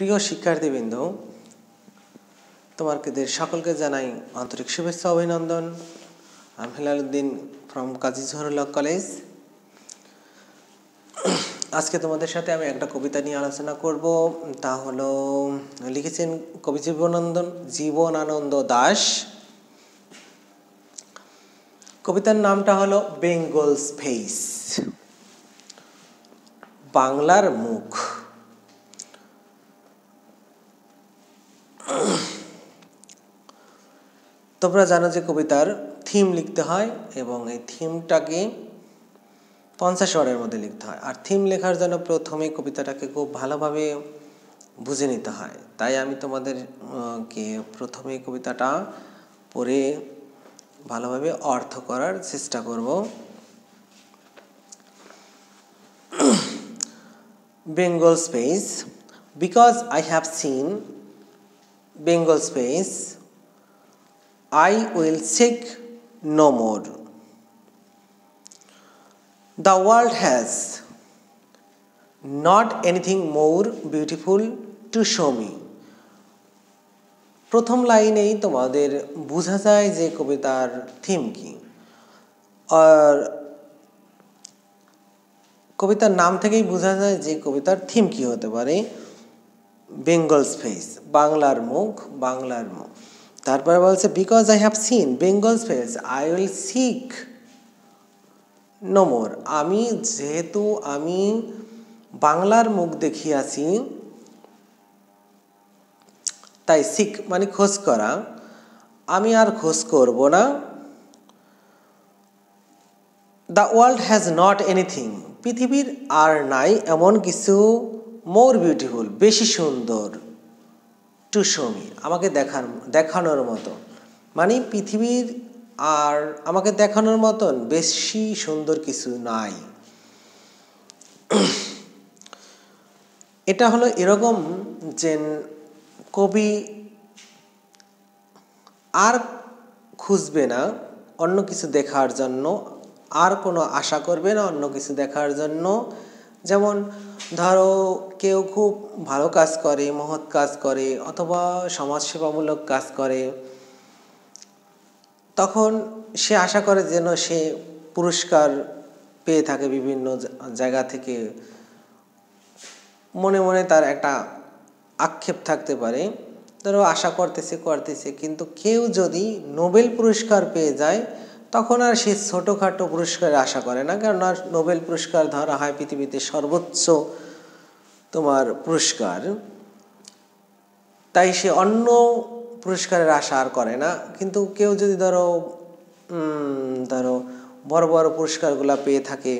প্রিয় শিক্ষার্থীবৃন্দ, তোমাদের সকলকে জানাই আন্তরিক শুভেচ্ছা অভিনন্দন। আমি হেলালুদ্দিন ফ্রম কাজী জহুরুল্লাহ কলেজ। আজকে তোমাদের সাথে আমি একটা কবিতা নিয়ে আলোচনা করব। তা হলো লিখেছেন কবি জীবনানন্দ দাশ। কবিতার নামটা হলো বেঙ্গলস ফেস, বাংলার মুখ। তোমরা জানো যে কবিতার থিম লিখতে হয় এবং এই থিমটাকে 50 ওয়ার্ডের মধ্যে লিখতে হয়। আর থিম লেখার জন্য প্রথমে কবিতাটাকে খুব ভালোভাবে বুঝে নিতে হয়। তাই আমি তোমাদেরকে প্রথমে কবিতাটা পড়ে ভালোভাবে অর্থ করার চেষ্টা করব। Bengal's face, because I have seen Bengal's face, I will seek no more. The world has not anything more beautiful to show me. প্রথম লাইনেই তোমাদের বোঝা যায় যে কবিতার থিম কি। আর কবিতার নাম থেকেই বোঝা যায় যে কবিতার থিম কি হতে পারে। বেঙ্গলস ফেস, বাংলার মুখ, বাংলার মুখ। তারপরে বলছে because I have seen Bengal's face I will seek no more. যেহেতু আমি বাংলার মুখ দেখিয়াছি, তাই সিক মানে খোঁজ করা, আমি আর খোঁজ করব না। The world has not anything, পৃথিবীর আর নাই এমন কিছু মোর বিউটিফুল, বেশি সুন্দর, টু শো মি, আমাকে দেখানোর মতো। মানে পৃথিবীর আর আমাকে দেখানোর মতন বেশি সুন্দর কিছু নাই। এটা হলো এরকম যে কবি আর খুঁজবে না অন্য কিছু দেখার জন্য, আর কোনো আশা করবে না অন্য কিছু দেখার জন্য। যেমন ধরো কেউ খুব ভালো কাজ করে, মহৎ কাজ করে, অথবা সমাজসেবামূলক কাজ করে, তখন সে আশা করে যেন সে পুরস্কার পেয়ে থাকে বিভিন্ন জায়গা থেকে। মনে মনে তার একটা আক্ষেপ থাকতে পারে, ধরো আশা করতেছে, কিন্তু কেউ যদি নোবেল পুরস্কার পেয়ে যায় তখন আর সে ছোটোখাটো পুরস্কারের আশা করে না, কারণ আর নোবেল পুরস্কার ধরা হয় পৃথিবীতে সর্বোচ্চ পুরস্কার। তাই সে অন্য পুরস্কারের আশা আর করে না। কিন্তু কেউ যদি ধরো বড় বড় পুরস্কারগুলো পেয়ে থাকে,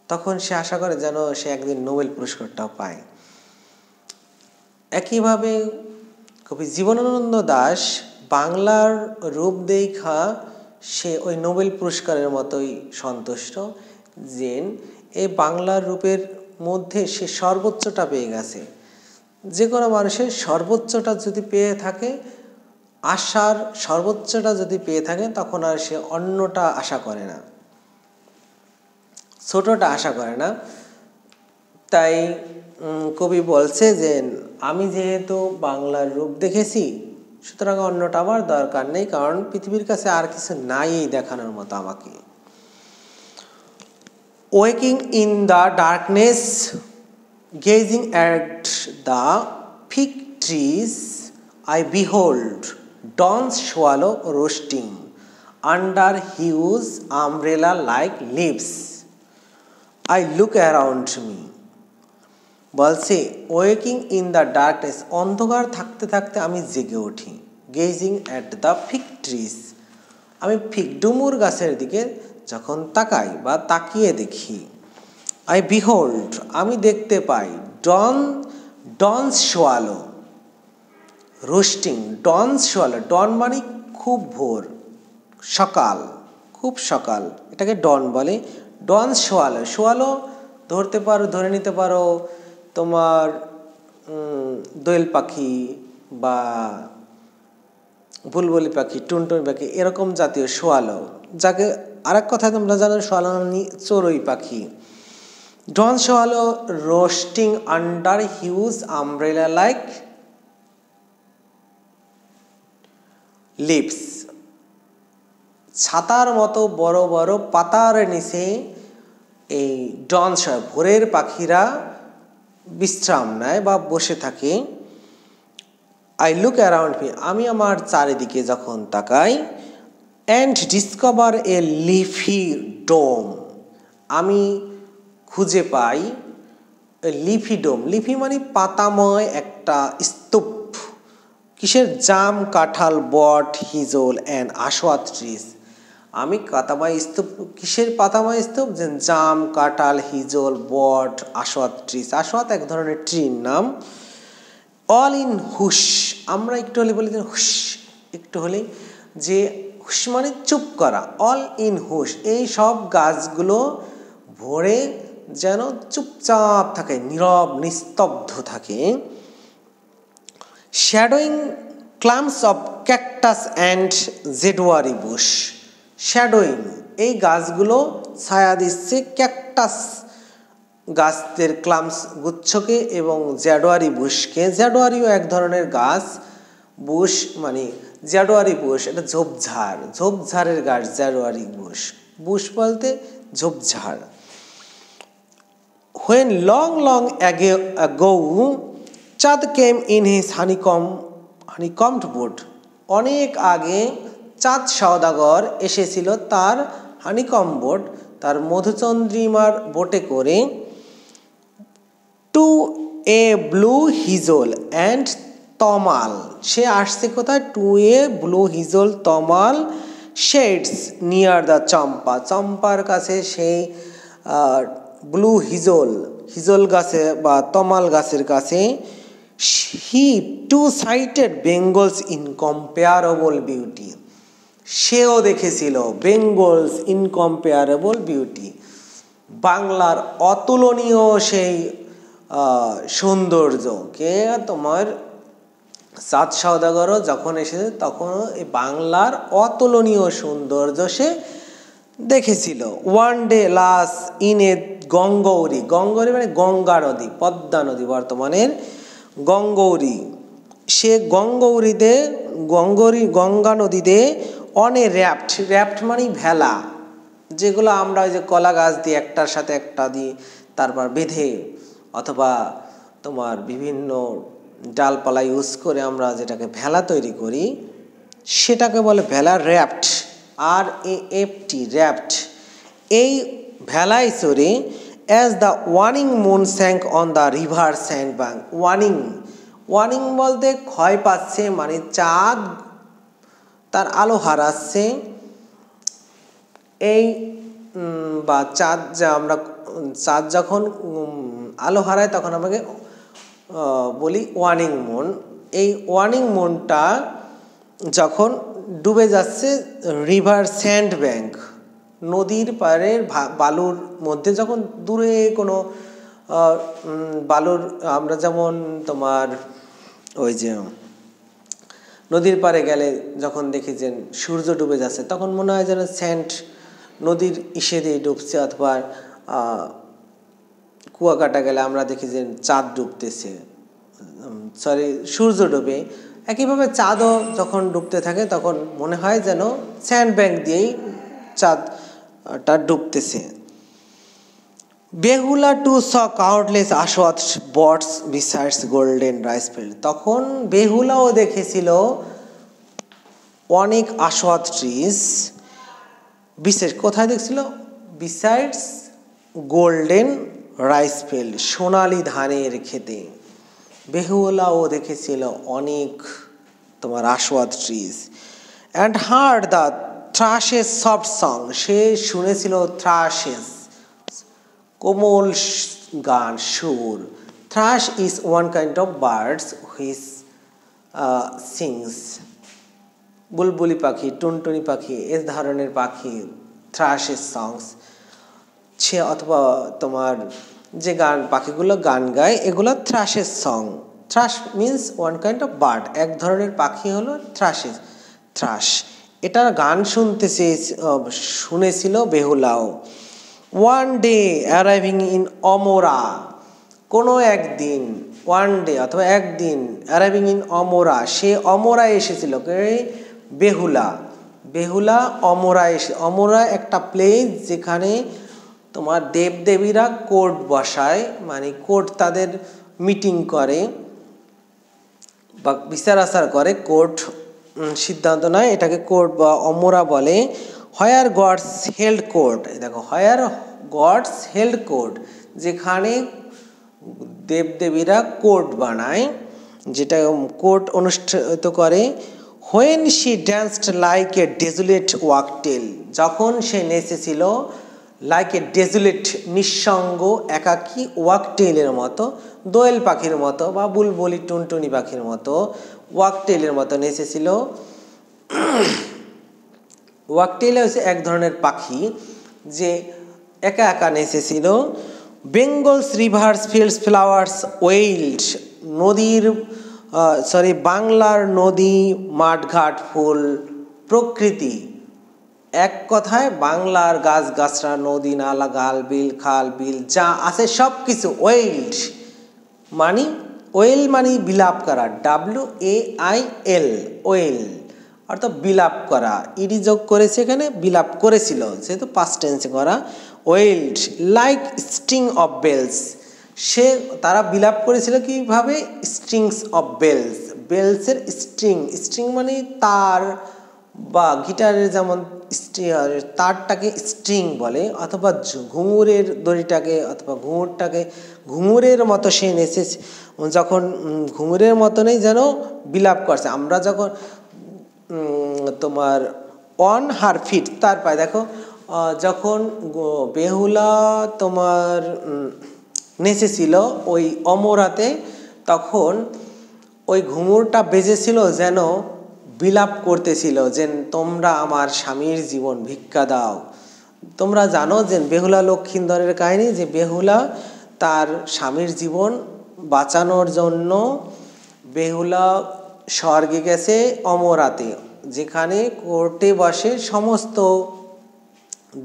তখন সে আশা করে যেন সে একদিন নোবেল পুরস্কারটাও পায়। একইভাবে কবি জীবনানন্দ দাশ বাংলার রূপ দেখা সে ওই নোবেল পুরস্কারের মতোই সন্তুষ্ট, যে এই বাংলার রূপের মধ্যে সে সর্বোচ্চটা পেয়ে গেছে। যে কোনো মানুষের সর্বোচ্চটা যদি পেয়ে থাকে, আশার সর্বোচ্চটা যদি পেয়ে থাকে, তখন আর সে অন্যটা আশা করে না, ছোটটা আশা করে না। তাই কবি বলছে যে আমি যেহেতু বাংলার রূপ দেখেছি, সুতরাং অন্যটা আমার দরকার নেই, কারণ পৃথিবীর কাছে আর কিছু নাই দেখানোর মতো আমাকে। Waking in the darkness, gazing at the fig trees, I behold dawn's swallow roasting under huge umbrella like leaves. I look around me. বলছে ওয়েকিং ইন দ্য ডার্কনেস, অন্ধকার থাকতে থাকতে আমি জেগে উঠি। Gazing at the fig trees, আমি fig ডুমুর গাছের দিকে যখন তাকাই বা তাকিয়ে দেখি। আই বিহোল্ড, আমি দেখতে পাই। ডন's swallow রোস্টিং, ডন's swallow, ডন মানে খুব ভোর, সকাল, খুব সকাল, এটাকে ডন বলে। ডন's swallow ধরে নিতে পারো তোমার দোয়েল পাখি বা বুলবুলি পাখি, টুনটুনি পাখি, এরকম জাতীয় শোয়ালো, যাকে আরেক কথায় তোমরা জানো শোয়ালো চড়ুই পাখি। Dawn swallow roasting under huge umbrella like leaves. ছাতার মতো বড় বড় পাতার নিচে এই ডন ভোরের পাখিরা বিশ্রাম নেয় বা বসে থাকে। আই লুক অ্যারাউন্ড মি, আমি আমার চারিদিকে যখন তাকাই, অ্যান্ড ডিসকভার এ লিফি ডোম, আমি খুঁজে পাই লিফি ডোম। লিফি মানে পাতাময় একটা স্তূপ। কিসের? জাম, কাঁঠাল, বট, হিজল অ্যান্ড আশোয়াত ট্রিজ। আমি পাতাময় স্তূপ, কিসের পাতাময় স্তূপ? যে জাম, কাঁঠাল, হিজল, বট, আশোয়াত ট্রিজ। আশোয়াত এক ধরনের ট্রির নাম। অল ইন হুশ, আমরা একটু হলে বলি যে হুশ, একটু হলে, যে হুশ মানে চুপ করা। অল ইন হুশ, এই সব গাছগুলো ভোরে যেন চুপচাপ থাকে, নীরব নিস্তব্ধ থাকে। Shadowing clumps of cactus and zedoary bush. Shadowing, এই গাছগুলো ছায়া দিচ্ছে ক্যাকটাস গাছদের ক্লাম্পস গুচ্ছকে এবং জ্যাডওয়ারি বুশকে। জ্যাডওয়ারিও এক ধরনের গাছ, বুশ মানে জ্যাডওয়ারি বুশ এটা ঝোপঝাড়, ঝোপঝাড়ের গাছ জ্যাডওয়ারি বুশ। বুশ বলতে ঝোপঝাড়। When long ago চাঁদ came in his honeycombed boat, অনেক আগে চাঁদ সওদাগর এসেছিল তার হানিকম বোট, তার মধুচন্দ্রিমার বোটে করে। To a blue hijal and tamal, সে আসছে কোথায়? To a blue hijal tamal shades near the champa, চম্পার কাছে সেই ব্লু হিজল, হিজল গাছে বা তমাল গাছের কাছে। হি two cited Bengal's incomparable beauty, সেও দেখেছিল বেঙ্গলস ইনকম্পেয়ারেবল বিউটি, বাংলার অতুলনীয় সেই সৌন্দর্য। কে? তোমার চাঁদ সওদাগরও যখন এসেছে তখন এই বাংলার অতুলনীয় সৌন্দর্য সে দেখেছিল। One day lost in a Gangouri, Gangouri মানে গঙ্গা নদী, পদ্মা নদী বর্তমানের গঙ্গৌরী। সে গঙ্গা নদীতে অনে র্যাপ্ট, র্যাপ্ট মানে ভেলা, যেগুলো আমরা ওই যে কলা গাছ দিয়ে একটার সাথে একটা দিয়ে তারপর বেঁধে অথবা তোমার বিভিন্ন ডালপালা ইউজ করে আমরা যেটাকে ভেলা তৈরি করি সেটাকে বলে ভেলা, র্যাপ্ট, RAFT, র্যাপ্ট। এই ভেলায় চড়ে as the waning moon sank on the river sand bank. Waning বলতে ক্ষয় পাচ্ছে, মানে চাঁদ তার আলো হারাচ্ছে। এই বা চাঁদ যখন আলো হারায় তখন আমাকে বলি ওয়ানিং মুন। এই ওয়ানিং মুনটা যখন ডুবে যাচ্ছে রিভার স্যান্ড ব্যাঙ্ক, নদীর পাড়ের বালুর মধ্যে, যখন দূরে কোনো বালুর, আমরা যেমন তোমার ওই যে নদীর পাড়ে গেলে যখন দেখি যে সূর্য ডুবে যাচ্ছে তখন মনে হয় যেন স্যান্ড নদীর ইসে দিয়ে ডুবছে, অথবা কুয়াকাটা গেলে আমরা দেখি যে চাঁদ ডুবতেছে, সূর্য ডুবে। একইভাবে চাঁদও যখন ডুবতে থাকে তখন মনে হয় যেন স্যান্ড ব্যাঙ্ক দিয়েই চাঁদটা ডুবতেছে। Behula too saw countless ashwattha বটস বিসাইডস গোল্ডেন রাইস ফিল্ড, তখন বেহুলাও দেখেছিল অনেক আশওয়াত ট্রিজ। বিশেষ কোথায় দেখছিল? বিসাইডস গোল্ডেন রাইস ফিল্ড, সোনালি ধানের খেতে। বেহুলাও দেখেছিল অনেক তোমার ashwattha trees. And heard the thrush's soft song, সে শুনেছিল থ্রাশেস কোমল গান, সুর। Thrush is one kind of birds which sings, বুলবুলি পাখি, টুনটুনি পাখি, এ ধরনের পাখি থ্রাশেস সংস। সে অথবা তোমার যে গান পাখিগুলো গান গায় এগুলো thrush's song. Thrush means one kind of bird, এক ধরনের পাখি হলো থ্রাশ। এটার গান শুনেছিল বেহুলাও। One day arriving in Amora, কোনো একদিন, ওয়ান ডে অথবা একদিন, অ্যারাইভিং ইন অমোরা, সে অমোরা এসেছিল। বেহুলা, বেহুলা অমোরা অমোরা একটা প্লেস যেখানে তোমার দেবদেবীরা কোর্ট বসায়, মানে কোর্ট তাদের মিটিং করে বা বিচার আচার করে, কোর্ট সিদ্ধান্ত নেয়, এটাকে কোর্ট বা অমোরা বলে। হোয়ার গডস হেল্ড কোর্ট, দেখো হোয়ার গডস হেল্ড কোর্ট, যেখানে দেবদেবীরা কোর্ট বানায়, যেটা কোর্ট অনুষ্ঠিত করে। When she danced like a desolate wagtail, যখন সে নেচেছিল লাইক এ ডেজুলেট, নিঃসঙ্গ একাকী, ওয়াকটেলের মতো, দোয়েল পাখির মতো বা বুলবুলি টুনটুনি পাখির মতো, ওয়াকটেলের মতো নেচেছিল। ওয়াকটেল হচ্ছে এক ধরনের পাখি যে একা একা নেচেছিল। Bengal's rivers fields flowers wailed, নদীর বাংলার নদী মাঠঘাট ফুল প্রকৃতি, এক কথায় বাংলার গাছগাছরা, নদী নালা, গাল বিল, খাল বিল যা আছে সব কিছু ওয়েল্ড, মানে ওয়েল মানে বিলাপ করা, WAIL, ওয়েল অর্থাৎ বিলাপ করা, ইডি যোগ করেছে এখানে, বিলাপ করেছিল যেহেতু পাস্ট টেন্সে করা। Wailed like string of bells, তারা বিলাপ করেছিল কিভাবে, স্ট্রিংস অফ বেলস, বেলসের স্ট্রিং, স্ট্রিং মানে তার বা গিটারের যেমন তারটাকে স্ট্রিং বলে, অথবা ঘুঙুরের দড়িটাকে অথবা ঘুঙুরটাকে ঘুঙুরের মতো সে নেচে, যখন ঘুঙুরের মতনই যেন বিলাপ করছে। আমরা যখন তোমার অন হার ফিট, তার পায়ে দেখো, যখন বেহুলা তোমার নেচেছিল ওই অমরাতে, তখন ওই ঘুঙুরটা বেজেছিল যেন বিলাপ করতেছিল যে তোমরা আমার স্বামীর জীবন ভিক্ষা দাও। তোমরা জানো যে বেহুলা লক্ষিন্দরের কাহিনী, যে বেহুলা তার স্বামীর জীবন বাঁচানোর জন্য বেহুলা স্বর্গে গেছে অমরাতে, যেখানে কোর্টে বসে সমস্ত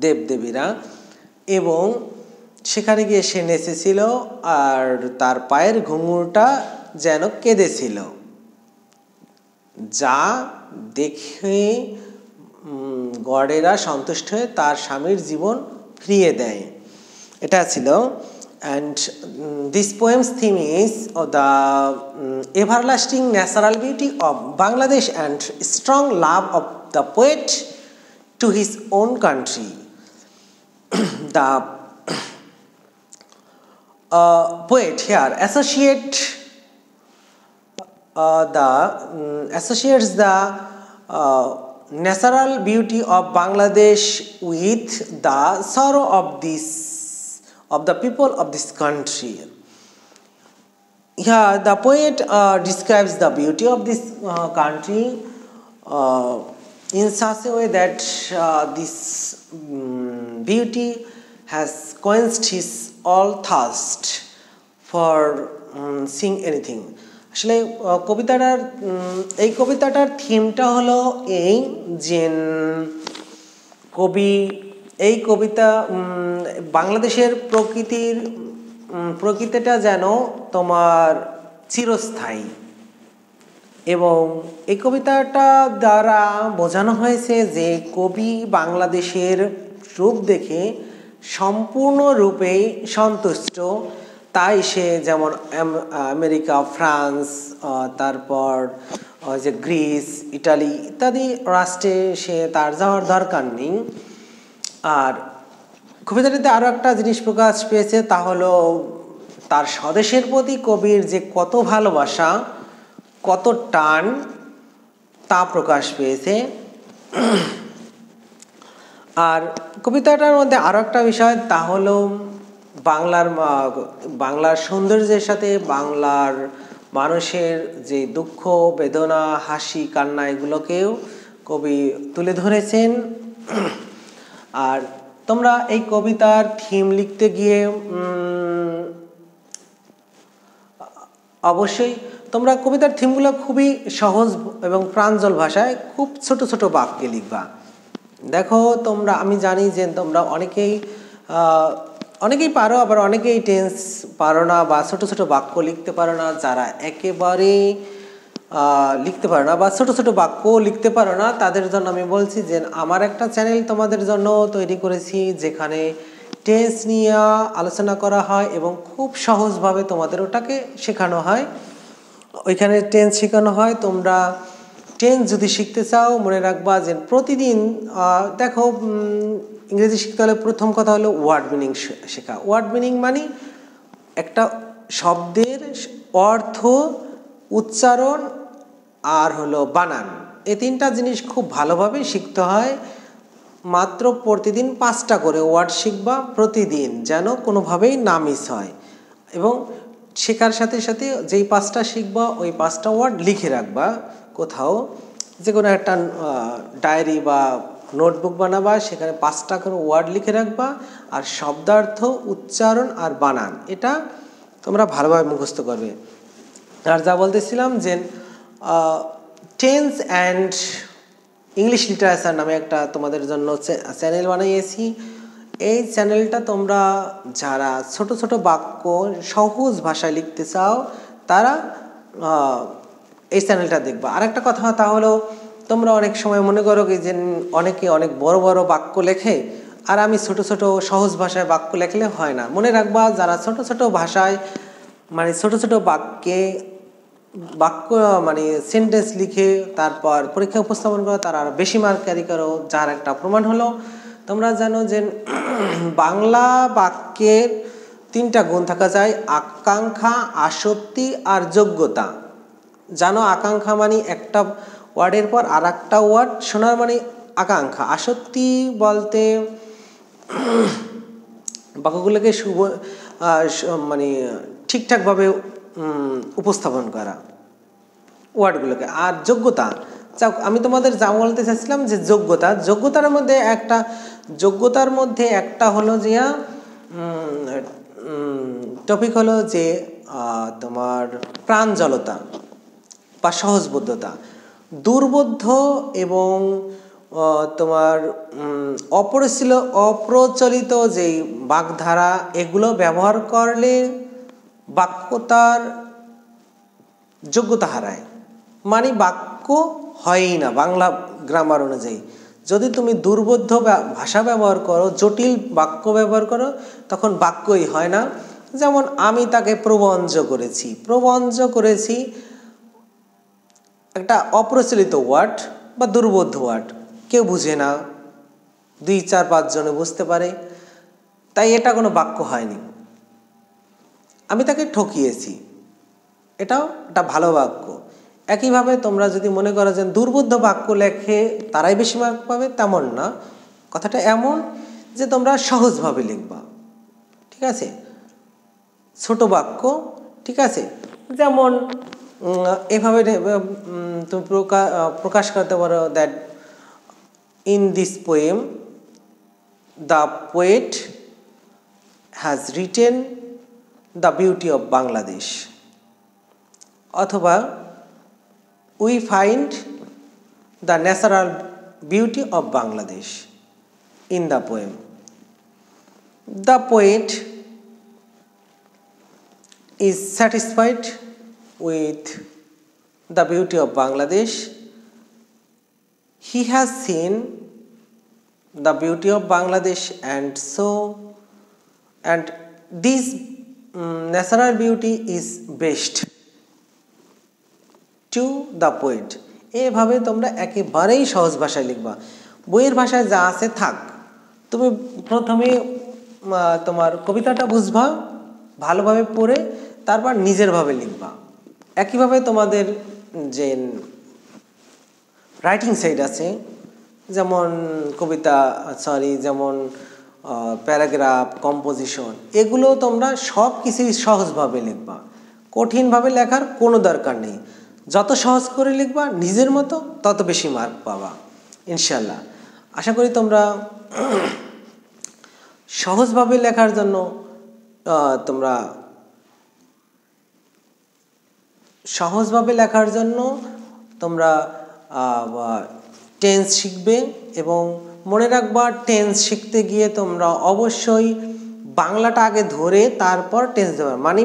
দেবদেবীরা, এবং সেখানে গিয়ে সে নেচেছিল আর তার পায়ের ঘুঙুরটা যেন কেঁদেছিল, যা দেখে গডেরা সন্তুষ্ট হয়ে তার স্বামীর জীবন ফিরিয়ে দেয়। এটা ছিল। And this poem's theme is the everlasting natural beauty of Bangladesh and strong love of the poet to his own country. The poet here associates the natural beauty of Bangladesh with the sorrow of the people of this country. Here the poet describes the beauty of this country in such a way that this beauty has quenched his all thirst for seeing anything. আসলে এই কবিতাটার থিমটা হলো এই যে এই কবিতা বাংলাদেশের প্রকৃতিটা যেন তোমার চিরস্থায়ী, এবং এই কবিতাটা দ্বারা বোঝানো হয়েছে যে কবি বাংলাদেশের রূপ দেখে সম্পূর্ণরূপে সন্তুষ্ট, তাই সে যেমন আমেরিকা, ফ্রান্স, তারপর যে গ্রিস, ইটালি ইত্যাদি রাষ্ট্রে সে তার যাওয়ার দরকার নেই। আর কবিতাটিতে আরও একটা জিনিস প্রকাশ পেয়েছে, তা হলো তার স্বদেশের প্রতি কবির যে কত ভালোবাসা, কত টান, তা প্রকাশ পেয়েছে। আর কবিতাটার মধ্যে আরও একটা বিষয়, তা হলো বাংলার সৌন্দর্যের সাথে বাংলার মানুষের যে দুঃখ, বেদনা, হাসি, কান্না, এগুলোকেও কবি তুলে ধরেছেন। আর তোমরা এই কবিতার থিম লিখতে গিয়ে অবশ্যই তোমরা কবিতার থিমগুলো খুবই সহজ এবং প্রাঞ্জল ভাষায় খুব ছোট ছোট বাক্যে লিখবা। দেখো তোমরা, আমি জানি যে তোমরা অনেকেই অনেকেই পারো, আবার অনেকেই টেন্স পারো না বা ছোট ছোট বাক্য লিখতে পারো না। যারা একেবারেই লিখতে পারো না বা ছোট ছোট বাক্য লিখতে পারো না, তাদের জন্য আমি বলছি যে আমার একটা চ্যানেল তোমাদের জন্য তৈরি করেছি, যেখানে টেন্স নিয়ে আলোচনা করা হয় এবং খুব সহজভাবে তোমাদের ওটাকে শেখানো হয়। ওইখানে টেন্স শেখানো হয়। তোমরা টেন্স যদি শিখতে চাও, মনে রাখবা যে প্রতিদিন দেখো, ইংরেজি শিখতে হলে প্রথম কথা হলো ওয়ার্ড মিনিং শেখা। ওয়ার্ড মিনিং মানে একটা শব্দের অর্থ, উচ্চারণ আর হলো বানান, এই তিনটা জিনিস খুব ভালোভাবে শিখতে হয়। মাত্র প্রতিদিন 5টা করে ওয়ার্ড শিখবা প্রতিদিন, যেন কোনোভাবেই না মিস হয়। এবং শেখার সাথে সাথে যেই 5টা শিখবা ওই 5টা ওয়ার্ড লিখে রাখবা কোথাও, যে কোনো একটা ডায়েরি বা নোটবুক বানাবা, সেখানে 5টা করে ওয়ার্ড লিখে রাখবা। আর শব্দার্থ, উচ্চারণ আর বানান এটা তোমরা ভালোভাবে মুখস্থ করবে। আর যা বলতেছিলাম যে টেন্স অ্যান্ড ইংলিশ লিটারেচার নামে একটা তোমাদের জন্য চ্যানেল বানিয়েছি। এই চ্যানেলটা তোমরা যারা ছোট ছোট বাক্য সহজ ভাষায় লিখতে চাও, তারা এই চ্যানেলটা দেখবা। আর একটা কথা তা হলো, তোমরা অনেক সময় মনে করো কি যে অনেকে অনেক বড় বড় বাক্য লেখে, আর আমি ছোট ছোট সহজ ভাষায় বাক্য লেখলে হয় না। মনে রাখবা, যারা ছোট ছোট ভাষায় মানে ছোট ছোট বাক্য মানে সেন্টেন্স লিখে তারপর পরীক্ষা উপস্থাপন করো, তারা আরও বেশি মার্ক ক্যারি করো। যার একটা প্রমাণ হলো, তোমরা জানো যে বাংলা বাক্যের 3টা গুণ থাকা যায়: আকাঙ্ক্ষা, আসক্তি আর যোগ্যতা। জানো, আকাঙ্ক্ষা মানে একটা ওয়ার্ডের পর আর একটা ওয়ার্ড শোনার মানে আকাঙ্ক্ষা। আসক্তি বলতে বাক্যগুলোকে মানে ঠিকঠাকভাবে উপস্থাপন করা ওয়ার্ডগুলোকে। আর যোগ্যতা, আমি তোমাদের যা বলতে চাইছিলাম যে যোগ্যতার মধ্যে একটা হলো যে টপিক হলো যে তোমার প্রাঞ্জলতা বা সহজবোধ্যতা। দুর্বোধ্য এবং তোমার অপ্রচলিত যেই বাগধারা, এগুলো ব্যবহার করলে বাক্যতার যোগ্যতা হারায়, মানে বাক্য হয়ই না বাংলা গ্রামার অনুযায়ী। যদি তুমি দুর্বোধ্য ভাষা ব্যবহার করো, জটিল বাক্য ব্যবহার করো, তখন বাক্যই হয় না। যেমন আমি তাকে প্রবঞ্চ করেছি একটা অপ্রচলিত ওয়ার্ড বা দুর্বোধ্য ওয়ার্ড, কেউ বুঝে না, 2-4-5 জনে বুঝতে পারে, তাই এটা কোনো বাক্য হয়নি। আমি তাকে ঠকিয়েছি, এটাও একটা ভালো বাক্য। একইভাবে তোমরা যদি মনে করো যে দুর্বোধ্য বাক্য লেখে তারাই বেশি মার্ক পাবে, তেমন না। কথাটা এমন যে তোমরা সহজভাবে লিখবা, ঠিক আছে, ছোট বাক্য, ঠিক আছে। যেমন এভাবে তুমি প্রকাশ করতে পারো that in this poem the poet has written the beauty of Bangladesh, অথবা we find the natural beauty of Bangladesh in the poem. The poet is satisfied with the beauty of Bangladesh. He has seen the beauty of Bangladesh, and this natural beauty is best to the poet. এভাবে তোমরা একেবারেই সহজ ভাষায় লিখবা। বইয়ের ভাষায় যা আছে থাক, তুমি প্রথমে তোমার কবিতাটা বুঝবা, ভালোভাবে পড়ে তারপর নিজের ভাবে লিখবা। একইভাবে তোমাদের যে রাইটিং সাইড আছে, যেমন যেমন প্যারাগ্রাফ, কম্পোজিশন, এগুলো তোমরা সব কিছুই সহজভাবে লিখবা। কঠিনভাবে লেখার কোনো দরকার নেই। যত সহজ করে লিখবা নিজের মতো, তত বেশি মার্ক পাবা ইনশাল্লাহ। আশা করি তোমরা সহজভাবে লেখার জন্য তোমরা টেন্স শিখবে। এবং মনে রাখবা টেন্স শিখতে গিয়ে তোমরা অবশ্যই বাংলাটা আগে ধরে তারপর টেন্স দেবে, মানে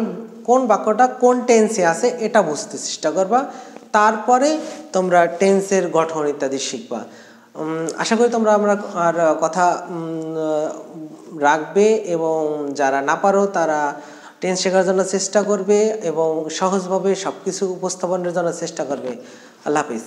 কোন বাক্যটা কোন টেন্সে আছে এটা বুঝতে চেষ্টা করবা, তারপরে তোমরা টেন্সের গঠন ইত্যাদি শিখবা। আশা করি তোমরা আমরা আর কথা রাখবে এবং যারা না পারো তারা টেন্স শেখার জন্য চেষ্টা করবে এবং সহজভাবে সব কিছু উপস্থাপনের জন্য চেষ্টা করবে। আল্লাহ হাফিজ।